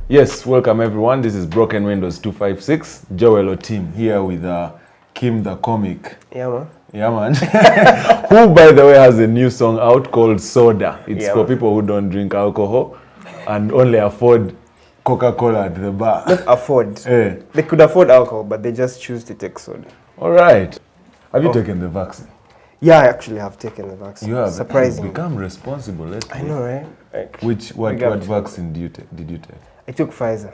Yes, welcome everyone. This is Broken Windows 256. Joel Oteam here with Kim the comic. Yeah, man. Yeah, man. Who, by the way, has a new song out called Soda. It's for people who don't drink alcohol and only afford Coca-Cola at the bar. Not afford. They could afford alcohol, but they just choose to take soda. All right. Have you taken the vaccine? Yeah, I actually have taken the vaccine. You have? Surprisingly. Become responsible. I know, right? Like, what vaccine did you take? I took Pfizer.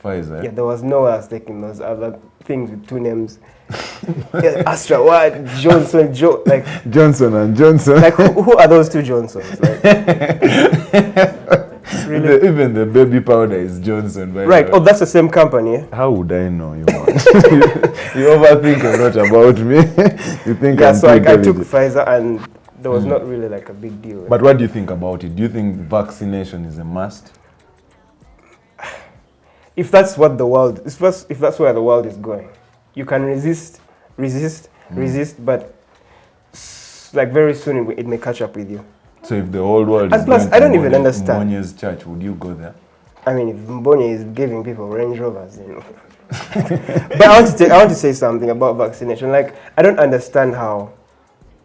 Pfizer? Yeah, there was no way I was taking those other things with two names. Astra, what? Johnson, like Johnson and Johnson. Like, who are those two Johnsons? Like, really? Even the baby powder is Johnson. Right. Oh, that's the same company. Eh? How would I know you? You overthink a lot about me. You think yeah, I'm so I took Pfizer and there was not really like a big deal. But what do you think about it? Do you think vaccination is a must? If that's what the world, if that's where the world is going, you can resist, but like very soon it may catch up with you. So if the whole world and is plus, going I don't to even understand. Mbonye's church, would you go there? I mean, if Mbonye is giving people Range Rovers, you know. But I want to say something about vaccination. Like, I don't understand how,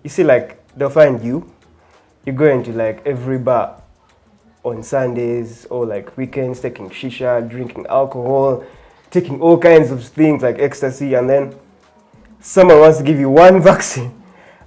you see, like, they'll find you go into like every bar on Sundays or like weekends, taking shisha, drinking alcohol, taking all kinds of things like ecstasy, and then someone wants to give you one vaccine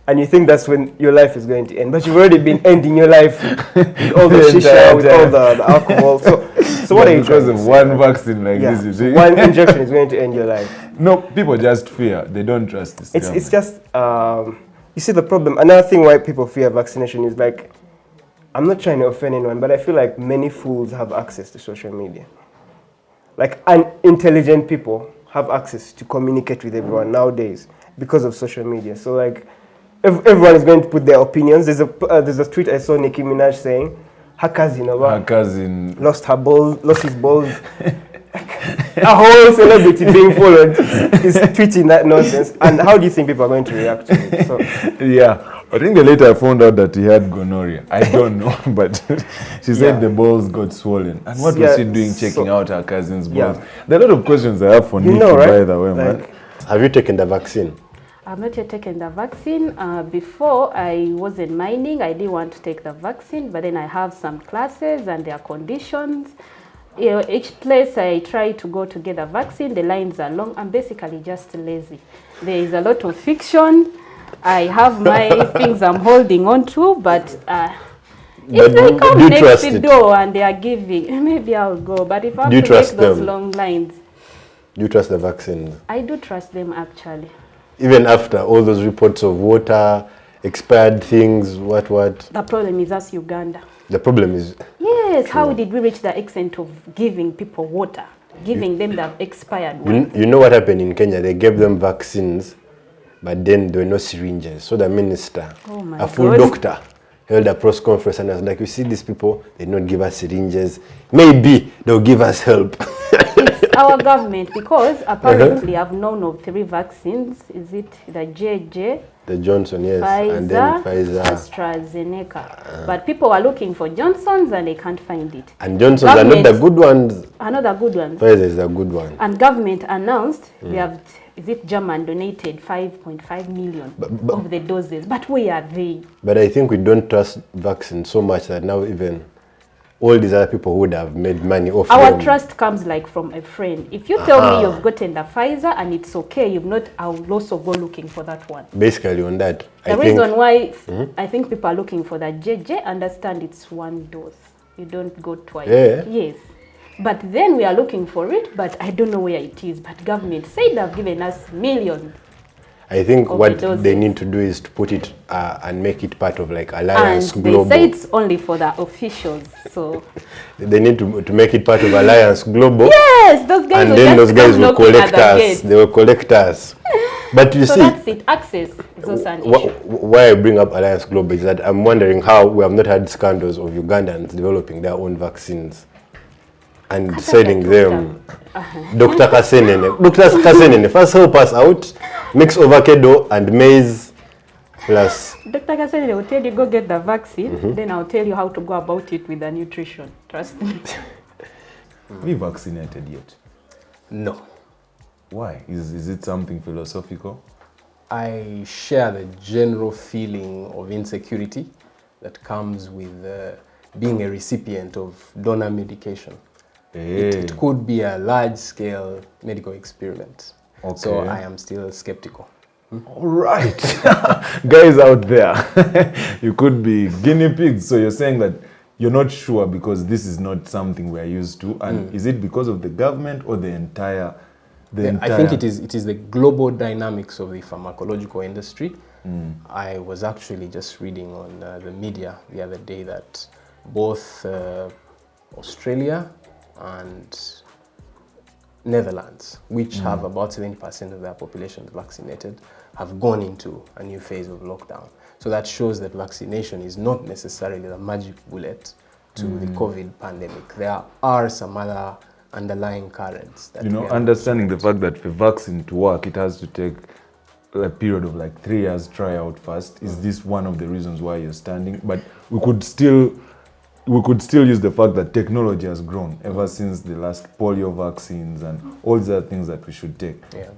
and you think that's when your life is going to end. But you've already been ending your life with all the shisha, with all the alcohol. So what are you because of one vaccine like this, you see? One injection is going to end your life. No, people just fear. They don't trust this. It's just, you see the problem. Another thing why people fear vaccination is like, I'm not trying to offend anyone, but I feel like many fools have access to social media. Like, unintelligent people have access to communicate with everyone nowadays because of social media. So like, everyone is going to put their opinions. There's a tweet I saw Nicki Minaj saying, her cousin lost his balls. A whole celebrity being followed is tweeting that nonsense. And how do you think people are going to react to it? So, yeah. I think later I found out that he had gonorrhea. I don't know, but she said the balls got swollen. And what was she doing checking out her cousin's balls? There are a lot of questions I have for Nikki, right? By the way, man. Have you taken the vaccine? I've not yet taken the vaccine. Before, I wasn't minding. I didn't want to take the vaccine, but then I have some classes and their conditions. You know, each place I try to go to get the vaccine, the lines are long. I'm basically just lazy. There is a lot of fiction. I have my things I'm holding on to, but if they come next to the door and they are giving, maybe I'll go. But if I have to make those long lines. Do you trust the vaccine? I do trust them, actually. Even after all those reports of water, expired things, what? The problem is us, Uganda. The problem is... Yes, how did we reach the extent of giving people water, giving them the expired ones? You know what happened in Kenya? They gave them vaccines, but then there were no syringes. So the minister, a full doctor, held a press conference and was like, you see these people, they don't give us syringes. Maybe they'll give us help. It's our government, because apparently I've known of 3 vaccines. Is it the JJ? The Johnson, yes. Pfizer, and then Pfizer. AstraZeneca. But people are looking for Johnson's and they can't find it. And Johnson's are not the good ones. Another good one. Pfizer is the good one. And government announced they have, is it German, donated 5.5 million of the doses. But where are they? But I think we don't trust vaccines so much that now even all these other people would have made money off our trust comes like from a friend. If you tell me you've gotten the Pfizer and it's okay, you've not, I'll also go looking for that one. Basically on that. The reason why I think people are looking for that JJ, understand it's 1 dose. You don't go twice. Yeah. Yes. But then we are looking for it, but I don't know where it is. But government said they've given us millions. I think what they need to do is to put it and make it part of like Alliance Global. They say it's only for the officials, so they need to make it part of Alliance Global. Yes, those guys. And then those guys will collect us. They will collect us. But you see, that's it. Access is also an issue. Why I bring up Alliance Global is that I'm wondering how we have not had scandals of Ugandans developing their own vaccines. and sending them Dr. Kasenene, first help us out, mix avocado and maize plus. Dr. Kasenene will tell you go get the vaccine, then I'll tell you how to go about it with the nutrition. Trust me. Have you vaccinated yet? No. Why? Is it something philosophical? I share the general feeling of insecurity that comes with being a recipient of donor medication. It could be a large-scale medical experiment. Okay. So I am still skeptical. All right. Guys out there, you could be guinea pigs. So you're saying that you're not sure because this is not something we're used to. And is it because of the government or the entire... I think it is the global dynamics of the pharmacological industry. I was actually just reading on the media the other day that both Australia and Netherlands, which have about 70% of their population vaccinated, have gone into a new phase of lockdown. So that shows that vaccination is not necessarily the magic bullet to the COVID pandemic. There are some other underlying currents. That understanding the fact that for vaccine to work, it has to take a period of like 3 years try out first. Is this one of the reasons why you're standing? But we could still use the fact that technology has grown ever since the last polio vaccines and all the other things that we should take. Yeah.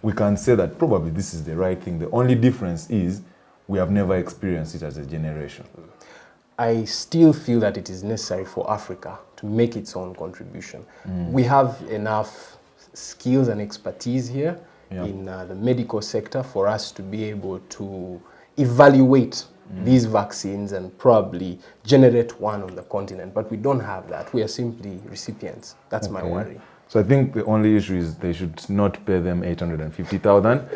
We can say that probably this is the right thing. The only difference is we have never experienced it as a generation. I still feel that it is necessary for Africa to make its own contribution. We have enough skills and expertise here in the medical sector for us to be able to evaluate these vaccines and probably generate one on the continent. But we don't have that. We are simply recipients. That's my worry. So I think the only issue is they should not pay them 850,000.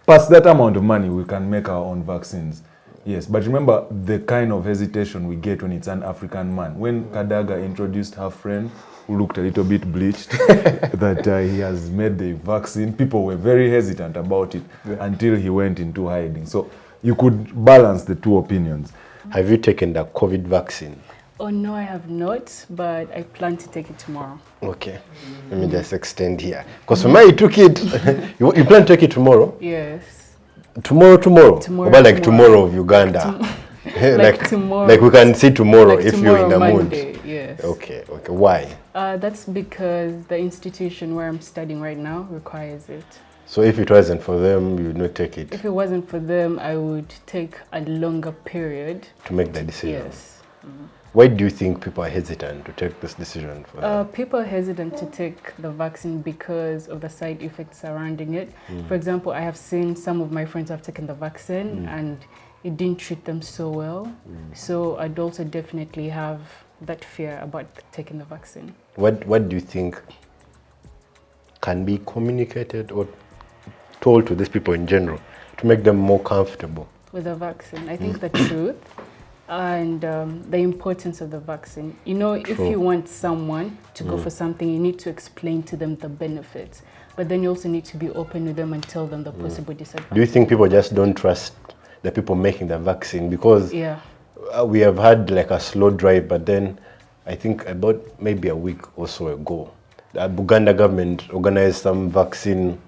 Past that amount of money, we can make our own vaccines. Yes, but remember the kind of hesitation we get when it's an African man. When Kadaga introduced her friend, who looked a little bit bleached, that he has made the vaccine, people were very hesitant about it until he went into hiding. So you could balance the two opinions. Have you taken the COVID vaccine? Oh, no, I have not, but I plan to take it tomorrow. Okay. Let me just extend here. Because for me, you took it. You plan to take it tomorrow? Yes. Tomorrow? Tomorrow. Like tomorrow of Uganda. like tomorrow. Like we can see tomorrow like if tomorrow, you're in the Monday, mood. Yes. Okay. Why? That's because the institution where I'm studying right now requires it. So if it wasn't for them, you would not take it? If it wasn't for them, I would take a longer period. To make the decision? Yes. Why do you think people are hesitant to take this decision? People are hesitant to take the vaccine because of the side effects surrounding it. For example, I have seen some of my friends have taken the vaccine and it didn't treat them so well. So I'd also definitely have that fear about taking the vaccine. What do you think can be communicated or told to these people in general to make them more comfortable? With the vaccine, I think the truth and the importance of the vaccine. You know, if you want someone to go for something, you need to explain to them the benefits. But then you also need to be open with them and tell them the possible disadvantages. Do you think people just don't trust the people making the vaccine? Because we have had like a slow drive, but then I think about maybe a week or so ago, the Buganda government organized some vaccine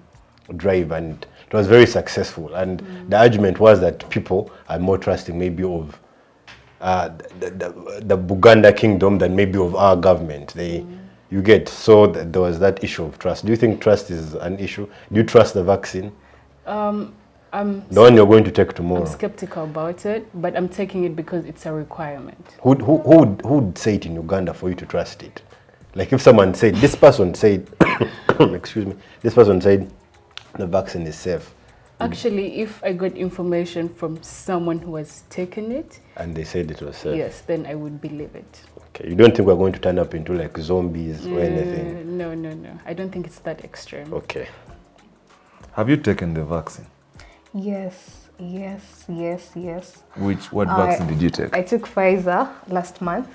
drive and it was very successful. And the argument was that people are more trusting maybe of the Buganda kingdom than maybe of our government. You get, so there was that issue of trust. Do you think trust is an issue? Do you trust the vaccine? The one you're going to take tomorrow? I'm skeptical about it, but I'm taking it because it's a requirement. Who would say it in Uganda for you to trust it? Like if someone said, this person said, excuse me, this person said the vaccine is safe. Actually, if I got information from someone who has taken it, and they said it was safe, yes, then I would believe it. Okay, you don't think we're going to turn up into like zombies or anything? No. I don't think it's that extreme. Okay. Have you taken the vaccine? Yes. What vaccine did you take? I took Pfizer last month.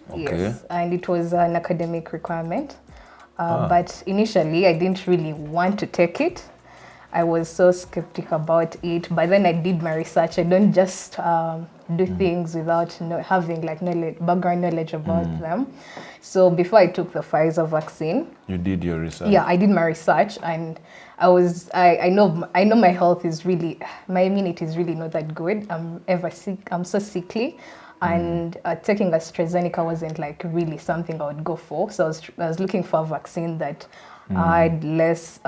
Okay. Yes, and it was an academic requirement. But initially, I didn't really want to take it. I was so skeptical about it, but then I did my research. I don't just do things without having like background knowledge about them. So before I took the Pfizer vaccine, you did your research. Yeah, I did my research, and I know my health is really, my immunity is really not that good. I'm ever sick. I'm so sickly. And taking AstraZeneca wasn't like really something I would go for. So I was looking for a vaccine that had less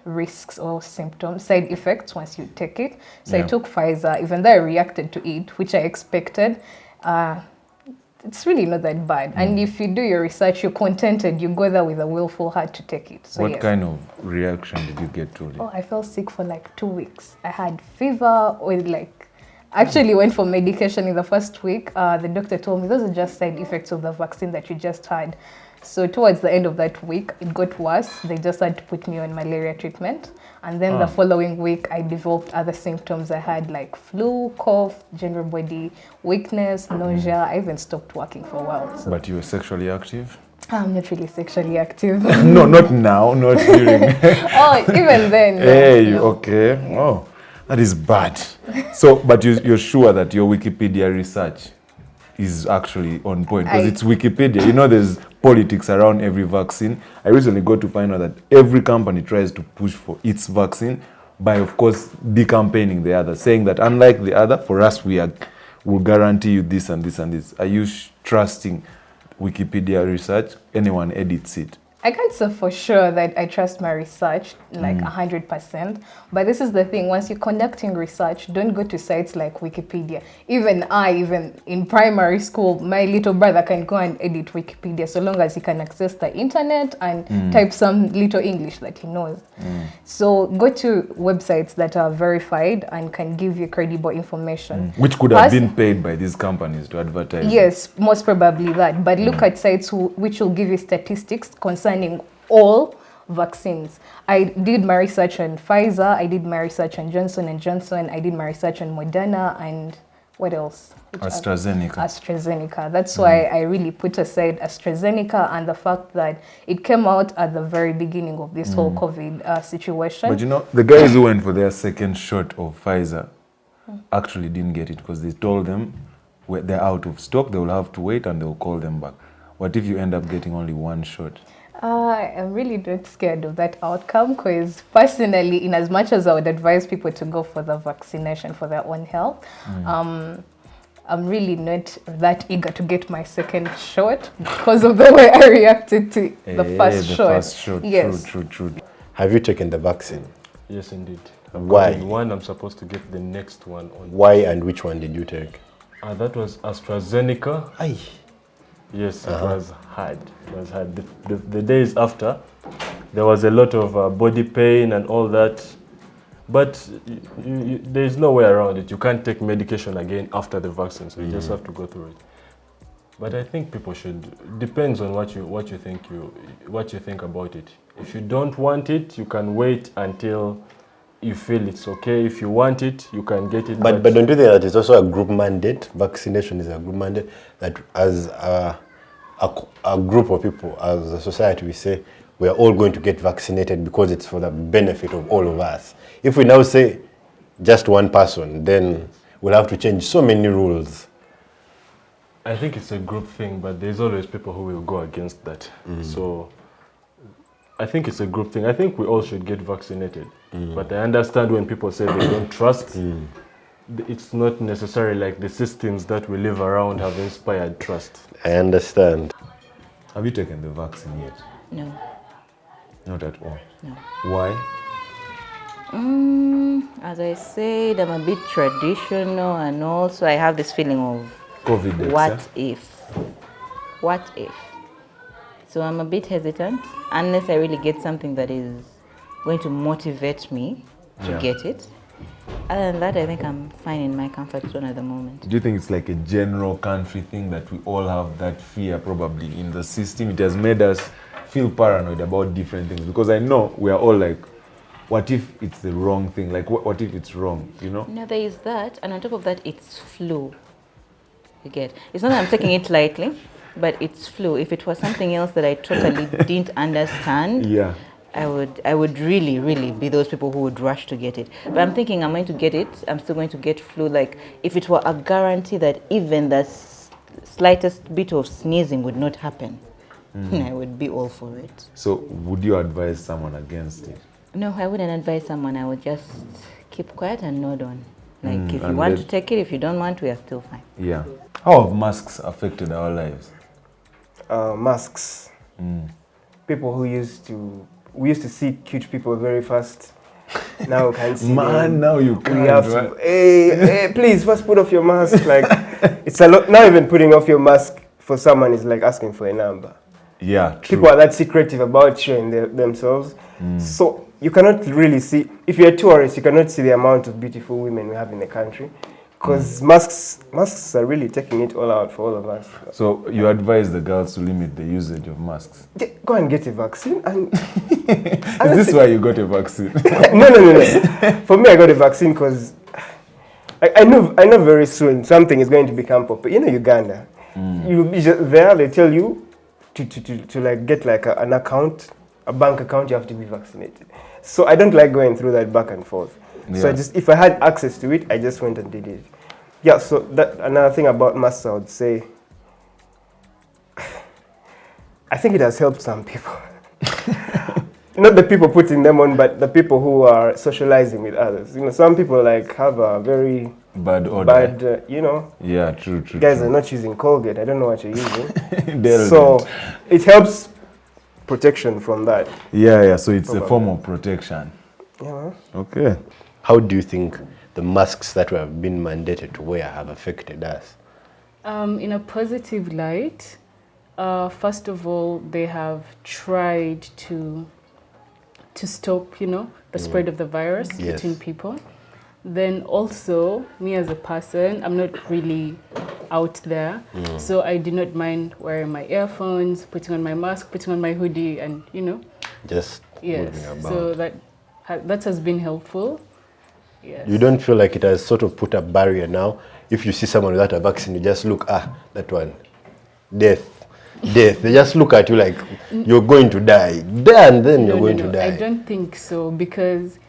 risks or symptoms, side effects once you take it. So I took Pfizer, even though I reacted to it, which I expected. It's really not that bad. And if you do your research, you're contented, you go there with a willful heart to take it. So what kind of reaction did you get to it? Oh, I felt sick for like 2 weeks. I had fever with actually went for medication in the first week. The doctor told me those are just side effects of the vaccine that you just had. So towards the end of that week, it got worse. They just had to put me on malaria treatment. And then the following week, I developed other symptoms. I had like flu, cough, general body weakness, nausea. I even stopped working for a while. So. But you were sexually active? I'm not really sexually active. No, not now, not during. Oh, even then. Hey, okay. Yeah. Oh. That is bad. So, but you're sure that your Wikipedia research is actually on point? Because it's Wikipedia. You know, there's politics around every vaccine. I recently got to find out that every company tries to push for its vaccine by, of course, decampaigning the other, saying that unlike the other, for us, we'll guarantee you this and this and this. Are you trusting Wikipedia research? Anyone edits it? I can't say for sure that I trust my research like 100%, but this is the thing, once you're conducting research, don't go to sites like Wikipedia. Even in primary school, my little brother can go and edit Wikipedia so long as he can access the internet and type some little English that he knows. So go to websites that are verified and can give you credible information. Which could have been paid by these companies to advertise. Yes, most probably that. But look at sites which will give you statistics concerning all vaccines. I did my research on Pfizer, I did my research on Johnson & Johnson, I did my research on Moderna, and what else? AstraZeneca. That's why I really put aside AstraZeneca and the fact that it came out at the very beginning of this whole COVID situation. But you know, the guys who went for their second shot of Pfizer actually didn't get it because they told them they're out of stock, they will have to wait and they'll call them back. What if you end up getting only one shot? I'm really not scared of that outcome because personally, in as much as I would advise people to go for the vaccination for their own health, I'm really not that eager to get my second shot because of the way I reacted to the first shot. Yes. True. Have you taken the vaccine? Yes, indeed. Why? One, I'm supposed to get the next one. Why and which one did you take? That was AstraZeneca. Aye. Yes, it was hard. It was hard. The days after, there was a lot of body pain and all that. But there is no way around it. You can't take medication again after the vaccine, so you just have to go through it. But I think people should. Depends on what you think about it. If you don't want it, you can wait until you feel it's okay. If you want it, you can get it. But don't you think that it's also a group mandate? Vaccination is a group mandate that as a group of people, as a society, we say we are all going to get vaccinated because it's for the benefit of all of us. If we now say just one person, then we'll have to change so many rules. I think it's a group thing, but there's always people who will go against that. So I think it's a group thing. I think we all should get vaccinated. But I understand when people say they don't trust. It's not necessarily like the systems that we live around have inspired trust. I understand. Have you taken the vaccine yet? No. Not at all? No. Why? As I said, I'm a bit traditional, and also I have this feeling of COVID. What if? So I'm a bit hesitant unless I really get something that is going to motivate me to get it. Other than that, I think I'm fine in my comfort zone at the moment. Do you think it's like a general country thing that we all have that fear probably in the system? It has made us feel paranoid about different things because I know we are all like, what if it's the wrong thing? Like, what if it's wrong, you know? No, there is that, and on top of that, it's flu. You get? It's not that I'm taking it lightly, but it's flu. If it was something else that I totally didn't understand, I would really be those people who would rush to get it. But I'm thinking I'm going to get it. I'm still going to get flu. Like if it were a guarantee that even the slightest bit of sneezing would not happen, I would be all for it. So would you advise someone against it? No, I wouldn't advise someone. I would just keep quiet and nod on. Like if you want to take it, if you don't want, we are still fine. Yeah. How have masks affected our lives? Masks. People who we used to see cute people very fast. Now we can't see them. Now you can't. We have to, hey, please, first put off your mask. Like, it's a lot. Now even putting off your mask for someone is like asking for a number. Yeah, true. People are that secretive about showing themselves. So you cannot really see, if you're a tourist, you cannot see the amount of beautiful women we have in the country. Because masks are really taking it all out for all of us. So you advise the girls to limit the usage of masks? Go and get a vaccine. And is this why you got a vaccine? No. For me, I got a vaccine because I know very soon something is going to become popular. You know, Uganda. You'll be just there, they tell you to like get like an account, a bank account, you have to be vaccinated. So I don't like going through that back and forth. Yeah. So if I had access to it, I just went and did it. Yeah, so that another thing about masks, I would say, I think it has helped some people. Not the people putting them on, but the people who are socializing with others. You know, some people like have a very bad order. You know. Yeah, true. Guys are not using Colgate. I don't know what you're using. So it helps protection from that. Yeah. So it's a form of protection. Yeah. Okay. How do you think the masks that we have been mandated to wear have affected us? In a positive light, first of all, they have tried to stop, the spread of the virus between people. Then also, me as a person, I'm not really out there, so I do not mind wearing my earphones, putting on my mask, putting on my hoodie, and just moving about. So that has been helpful. Yes. You don't feel like it has sort of put a barrier now? If you see someone without a vaccine, you just look, that one, death. They just look at you like you're going to die. Then you're going to die. I don't think so, because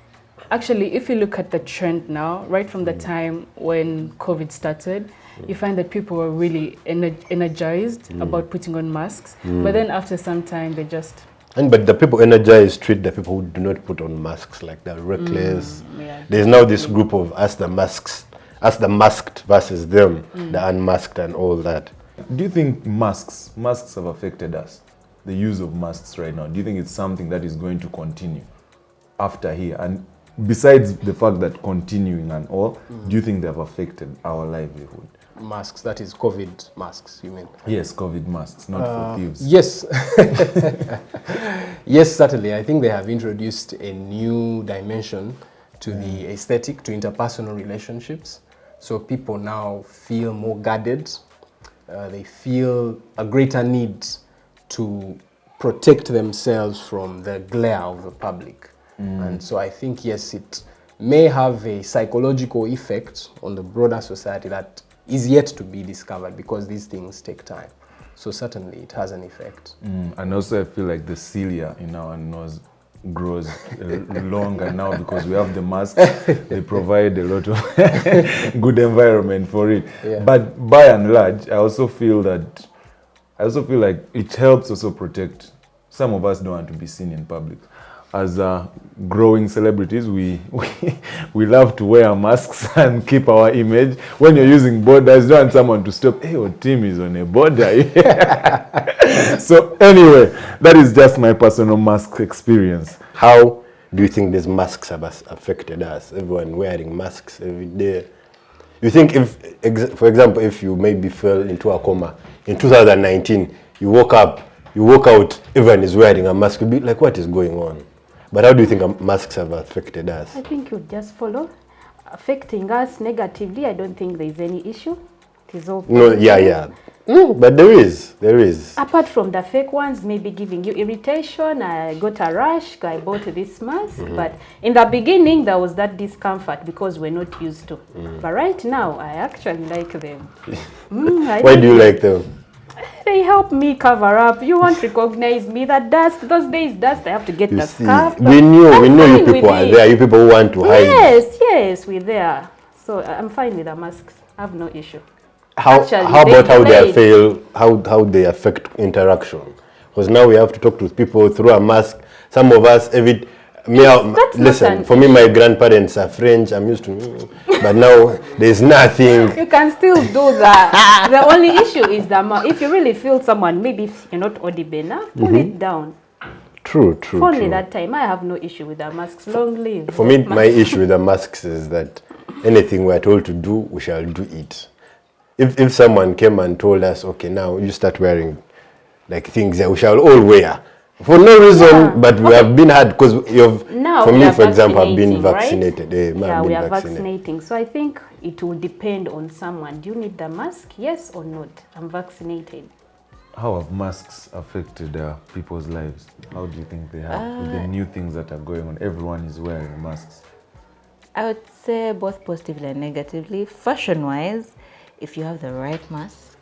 actually, if you look at the trend now, right from the time when COVID started, you find that people were really energized about putting on masks. But then after some time, they just... But the people energized treat the people who do not put on masks like they're reckless. There's now this group of us the masked versus them, the unmasked and all that. Do you think masks have affected us? The use of masks right now, do you think it's something that is going to continue after here? And besides the fact that continuing and all, do you think they have affected our livelihood? Masks, that is COVID masks, you mean? Yes, COVID masks, not for thieves. Yes. Yes, certainly. I think they have introduced a new dimension to the aesthetic, to interpersonal relationships. So people now feel more guarded. They feel a greater need to protect themselves from the glare of the public. And so I think, yes, it may have a psychological effect on the broader society that is yet to be discovered, because these things take time. So certainly it has an effect. And also I feel like the cilia in our nose grows longer now because we have the masks. They provide a lot of good environment for it. Yeah. But by and large, I also feel like it helps also protect. Some of us don't want to be seen in public. As growing celebrities, we love to wear masks and keep our image. When you're using borders, you don't want someone to stop. Hey, your team is on a border. So anyway, that is just my personal mask experience. How do you think these masks have affected us? Everyone wearing masks every day. You think for example, if you maybe fell into a coma in 2019, you woke out, everyone is wearing a mask, you'd be like, what is going on? But how do you think masks have affected us? I think you just follow. Affecting us negatively, I don't think there's any issue. It is all positive. No, yeah. But there is. Apart from the fake ones, maybe giving you irritation, I got a rash, I bought this mask. But in the beginning, there was that discomfort because we're not used to. But right now, I actually like them. Why do you like them? They help me cover up. You won't recognize me. That dust, those days dust, I have to get the scarf. We knew you people are there. You people who want to hide. Yes, we're there. So I'm fine with the masks. I have no issue. How about how they affect interaction? Because now we have to talk to people through a mask. Some of us, listen, for me, my grandparents are French. I'm used to, but now there's nothing. You can still do that. The only issue is that if you really feel someone, maybe if you're not audible enough, pull it down. True. Only that time, I have no issue with the masks. Long live. For me, my issue with the masks is that anything we're told to do, we shall do it. If someone came and told us, okay, now you start wearing like things that we shall all wear for no reason, but we have been had because for me, for example, I've been vaccinated. Right? We are vaccinating. So I think it will depend on someone. Do you need the mask? Yes or not? I'm vaccinated. How have masks affected people's lives? How do you think they have with the new things that are going on? Everyone is wearing masks. I would say both positively and negatively. Fashion-wise, if you have the right mask,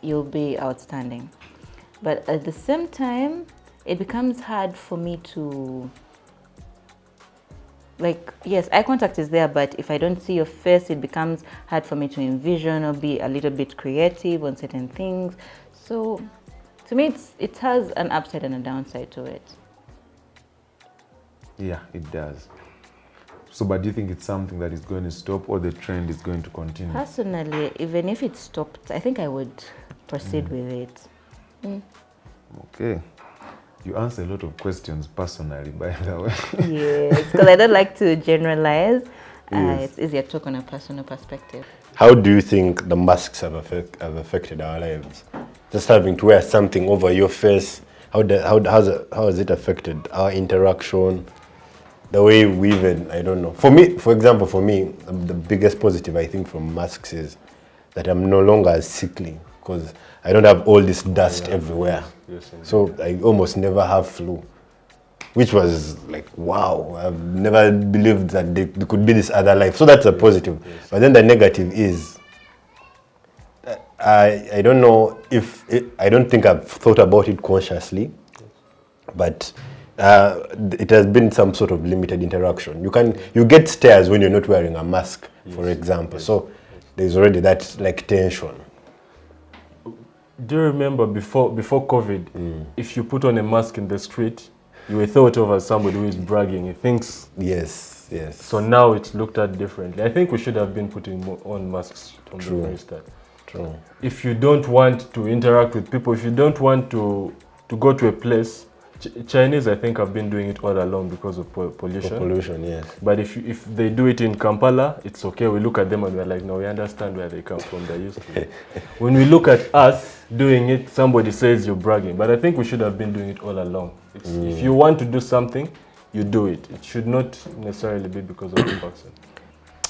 you'll be outstanding. But at the same time, it becomes hard for me to, yes, eye contact is there, but if I don't see your face, it becomes hard for me to envision or be a little bit creative on certain things. So to me, it has an upside and a downside to it. Yeah, it does. So, but do you think it's something that is going to stop or the trend is going to continue? Personally, even if it stopped, I think I would proceed with it. Okay. You answer a lot of questions personally, by the way. Yes, because I don't like to generalize. It's easier to talk on a personal perspective. How do you think the masks have affected our lives? Just having to wear something over your face, how has it affected our interaction? The way we even, I don't know. For me, for example, the biggest positive I think from masks is that I'm no longer as sickly because I don't have all this dust everywhere. Yes, so I almost never have flu, which was like, wow, I've never believed that there could be this other life. So that's a positive. Yes. But then the negative is, I don't know I don't think I've thought about it consciously, but it has been some sort of limited interaction. You get stares when you're not wearing a mask, for example. Yes. So there's already that like tension. Do you remember before COVID, if you put on a mask in the street, you were thought of as somebody who is bragging. He thinks. Yes. So now it's looked at differently. I think we should have been putting on masks from the very start. True. If you don't want to interact with people, if you don't want to go to a place, Chinese, I think, have been doing it all along because of pollution. Pollution, yes. But if they do it in Kampala, it's okay. We look at them and we're like, no, we understand where they come from. They're used to it. When we look at us doing it, somebody says you're bragging. But I think we should have been doing it all along. If you want to do something, you do it. It should not necessarily be because of the vaccine.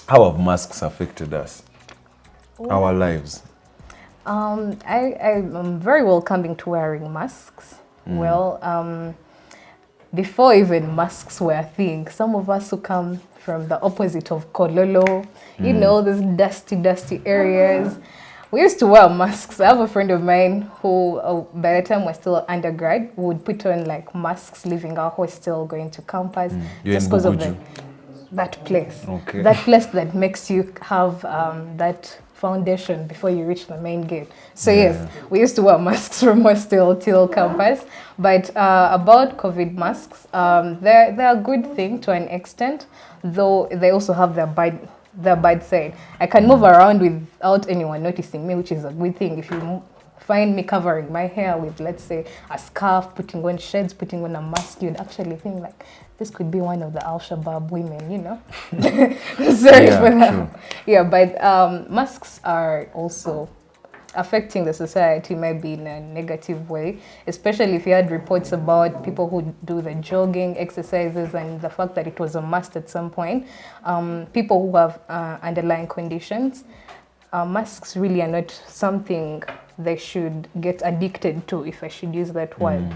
How have masks affected us? Our lives? I'm very welcoming to wearing masks. Well, before even masks were a thing, some of us who come from the opposite of Kololo, you know, these dusty areas, we used to wear masks. I have a friend of mine who, by the time we're still undergrad, would put on like masks, leaving our hostel, going to campus, just because of that place. Okay. That place that makes you have that foundation before you reach the main gate. So yes, we used to wear masks from hostel till campus. But about COVID masks, they're a good thing to an extent, though they also have their bad side. I can move around without anyone noticing me, which is a good thing. If you find me covering my hair with, let's say, a scarf, putting on shades, putting on a mask, you'd actually think like, this could be one of the Al-Shabaab women, you know? Sorry for that. True. Yeah, but masks are also affecting the society, maybe in a negative way, especially if you had reports about people who do the jogging exercises and the fact that it was a must at some point. People who have underlying conditions, masks really are not something they should get addicted to, if I should use that word.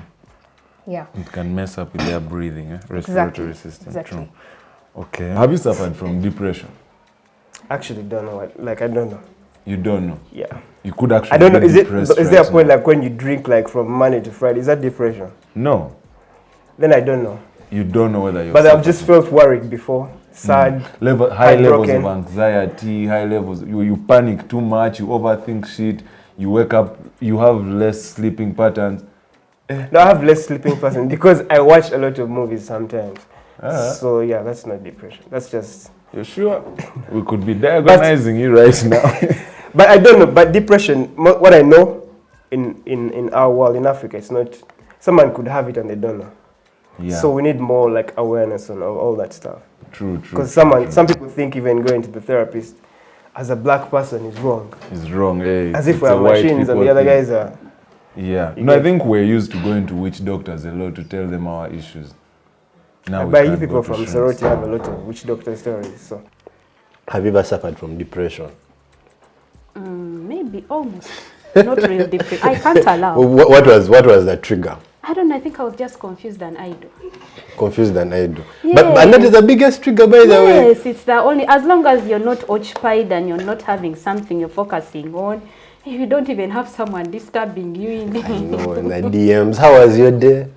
Yeah. It can mess up with their breathing, respiratory system. Exactly. True. Okay. Have you suffered from depression? Actually, don't know I don't know. You don't know? Yeah. You could actually. I don't know. be Is there a point now. like when you drink like from Monday to Friday? Is that depression? No. Then I don't know. You don't know whether you're. But I've just felt worried before, sad, high levels heartbroken. of anxiety, high levels. You panic too much. You overthink shit. You wake up. You have less sleeping patterns. No, I have less sleeping patterns because I watch a lot of movies sometimes. So yeah, that's not depression. That's just. You're sure? We could be diagnosing you right now. But I don't know. But depression, what I know in our world, in Africa, it's not. Someone could have it and they don't know. Yeah. So we need more like awareness on all that stuff. True. Because some people think even going to the therapist as a black person is wrong. It's wrong. As if we're machines and the other guys are. Yeah. No, I think we're used to going to witch doctors a lot to tell them our issues. Now But you people from Sorority have a lot of witch doctor stories. So. Have you ever suffered from depression? Maybe almost. Not real depression. I can't allow. What was the trigger? I don't know. I think I was just confused and idle. Confused and idle. Yes. But that is the biggest trigger, by the way. Yes, it's the only. As long as you're not occupied and you're not having something you're focusing on, if you don't even have someone disturbing you in No, in the DMs. How was your day?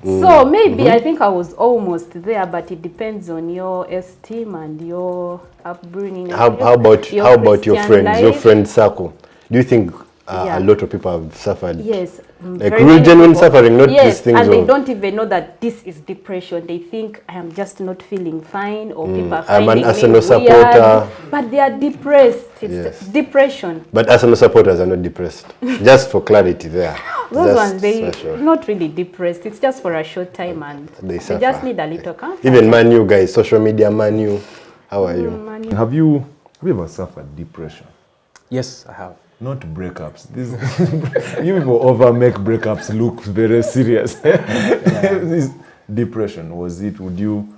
So maybe I think I was almost there, but it depends on your esteem and your upbringing. How about your Christian friends, life. your friend circle? Do you think a lot of people have suffered? Yes. Like very real many genuine people. suffering, not yes, these things and they of- don't even know that this is depression. They think I am just not feeling fine, or people are I'm finding an me Arsenal weird, supporter. but they are depressed. It's Yes. depression. But Arsenal supporters are not depressed. Just for clarity there. Those Just ones, they so sure. not really depressed. It's just for a short time, and They they just suffer. need a little comfort. Even Manu guys, social media Manu. How are you? Have you ever suffered depression? Yes, I have. Not breakups. You people over make breakups look very serious. This depression, was it? Would you?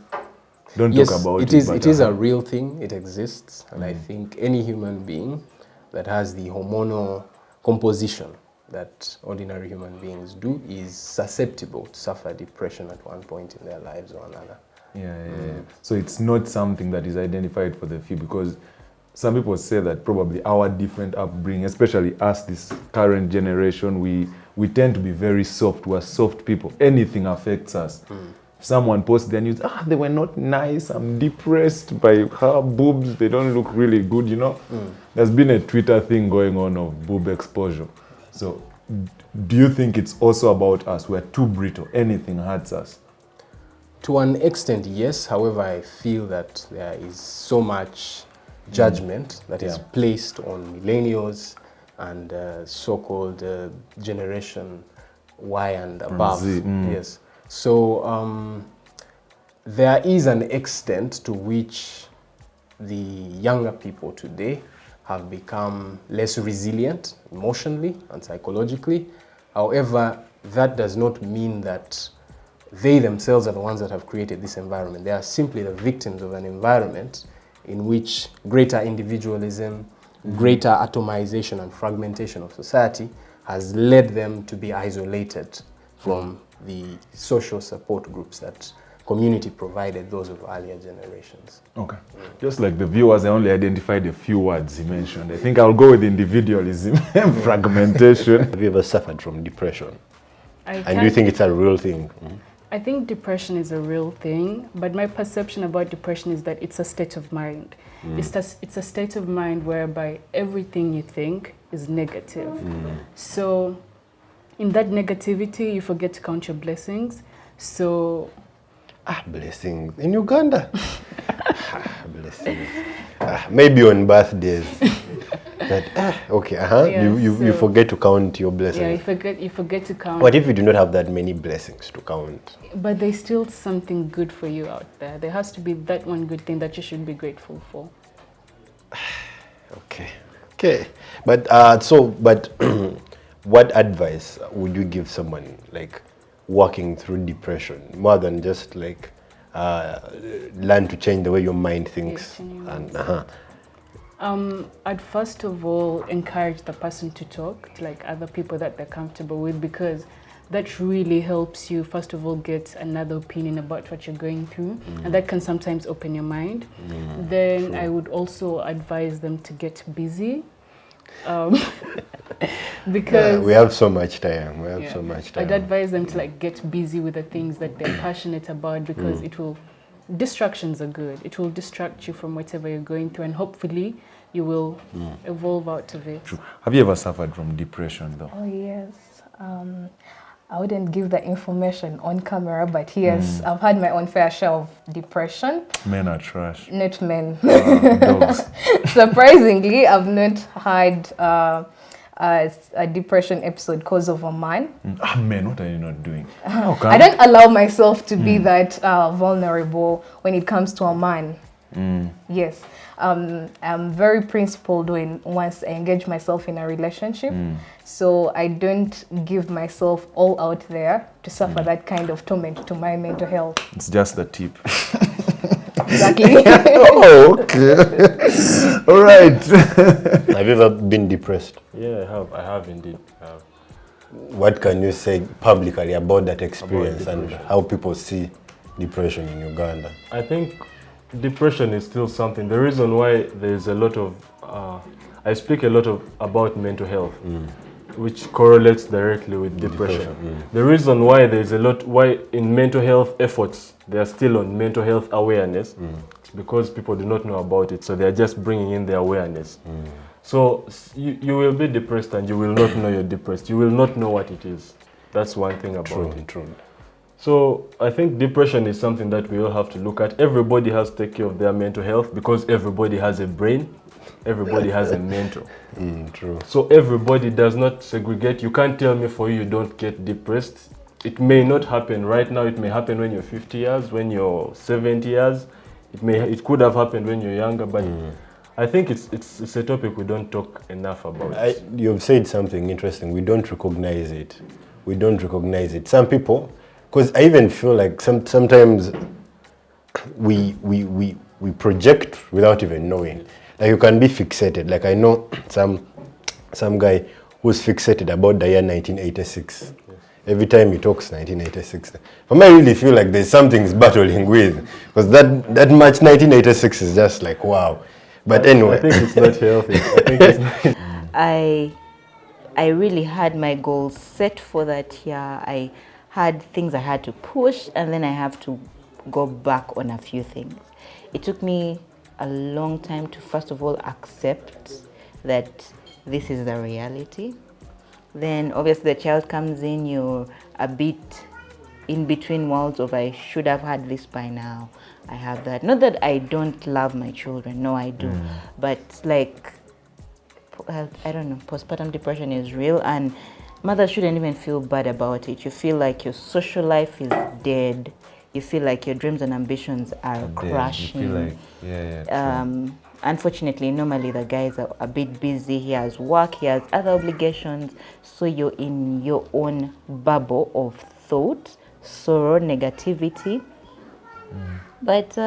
Don't Yes, talk about it. It is a real thing. It exists, and I think any human being that has the hormonal composition that ordinary human beings do is susceptible to suffer depression at one point in their lives or another. Yeah. So it's not something that is identified for the few, because some people say that probably our different upbringing, especially us, this current generation, we tend to be very soft. We're soft people. Anything affects us. If someone posts their news, they were not nice, I'm depressed by her boobs, they don't look really good, you know. There's been a Twitter thing going on of boob exposure. So do you think it's also about us? We're too brittle. Anything hurts us. To an extent, yes. However, I feel that there is so much judgment that is placed on millennials and so-called generation Y and above. Z, Yes. So there is an extent to which the younger people today have become less resilient emotionally and psychologically. However, that does not mean that they themselves are the ones that have created this environment. They are simply the victims of an environment in which greater individualism, greater atomization and fragmentation of society has led them to be isolated from the social support groups that community provided those of earlier generations. Okay. Just like the viewers, I only identified a few words he mentioned. I think I'll go with individualism and fragmentation. Have you ever suffered from depression? I And do you think it's a real thing? I think depression is a real thing, but my perception about depression is that it's a state of mind. It's a state of mind whereby everything you think is negative. So in that negativity, you forget to count your blessings. So Blessings. In Uganda? Blessings. Maybe on birthdays. But, okay, you so- forget to count your blessings. yeah, you forget to count. What if you do not have that many blessings to count? But there's still something good for you out there. There has to be that one good thing that you should be grateful for. Okay. But what advice would you give someone like walking through depression, more than just like learn to change the way your mind thinks? Yes, I'd first of all encourage the person to talk to like other people that they're comfortable with, because that really helps you first of all get another opinion about what you're going through, and that can sometimes open your mind. Then I would also advise them to get busy, Because we have so much time. We have so much time. I'd advise them to like get busy with the things that they're passionate about, because distractions are good. It will distract you from whatever you're going through, and hopefully you will evolve out of it. True. Have you ever suffered from depression though? Oh yes. I wouldn't give the information on camera, but yes, I've had my own fair share of depression. Men are trash. Not men. Dogs. Surprisingly, I've not had a depression episode because of a man. Men, what are you not doing? I don't allow myself to be that vulnerable when it comes to a man. Yes. I'm very principled once I engage myself in a relationship. So I don't give myself all out there to suffer that kind of torment to my mental health. It's just the tip. Exactly. Oh, okay. All right. Have you ever been depressed? Yeah, I have indeed. What can you say publicly about that experience and how people see depression in Uganda? I think depression is still something. The reason why there's a lot of, I speak a lot about mental health, which correlates directly with depression. The reason why there's why in mental health efforts, they are still on mental health awareness, it's because people do not know about it, so they are just bringing in the awareness. So you will be depressed and you will not know you're depressed. You will not know what it is. That's one thing about it. True. So I think depression is something that we all have to look at. Everybody has to take care of their mental health, because everybody has a brain, everybody has a mental. True. So everybody does not segregate. You can't tell me for you don't get depressed. It may not happen right now. It may happen when you're 50 years, when you're 70 years. It could have happened when you're younger, but I think it's a topic we don't talk enough about. You've said something interesting. We don't recognize it. We don't recognize it. Some people, because I even feel like sometimes we project without even knowing. Like you can be fixated. Like I know some guy who's fixated about the year 1986. Yes. Every time he talks 1986. For me, I really feel like there's something he's battling with, because that March 1986 is just like wow. But anyway, I think it's not healthy. I think it's not. I really had my goals set for that year. I had things I had to push, and then I have to go back on a few things. It took me a long time to first of all accept that this is the reality. Then obviously the child comes in, you're a bit in between worlds of I should have had this by now. I have that. Not that I don't love my children, no I do. But like, I don't know, postpartum depression is real, and mothers shouldn't even feel bad about it. You feel like your social life is dead. You feel like your dreams and ambitions are crashing. You feel like, unfortunately, normally the guys are a bit busy. He has work, he has other obligations. So you're in your own bubble of thought, sorrow, negativity. But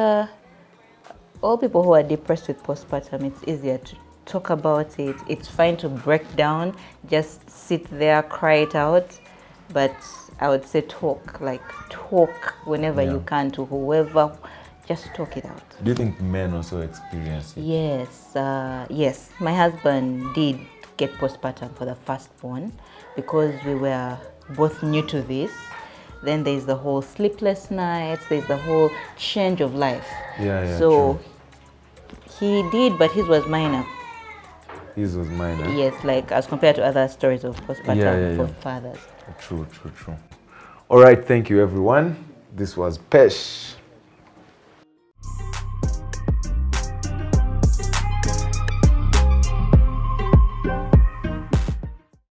all people who are depressed with postpartum, it's easier to talk about it. It's fine to break down, just sit there, cry it out. But I would say talk whenever you can to whoever, just talk it out. Do you think men also experience it? Yes. My husband did get postpartum for the firstborn because we were both new to this. Then there's the whole sleepless nights, there's the whole change of life. So true. He did, but his was minor. His was minor? Yes, like as compared to other stories of postpartum for fathers. True. All right, thank you everyone. This was Pesh.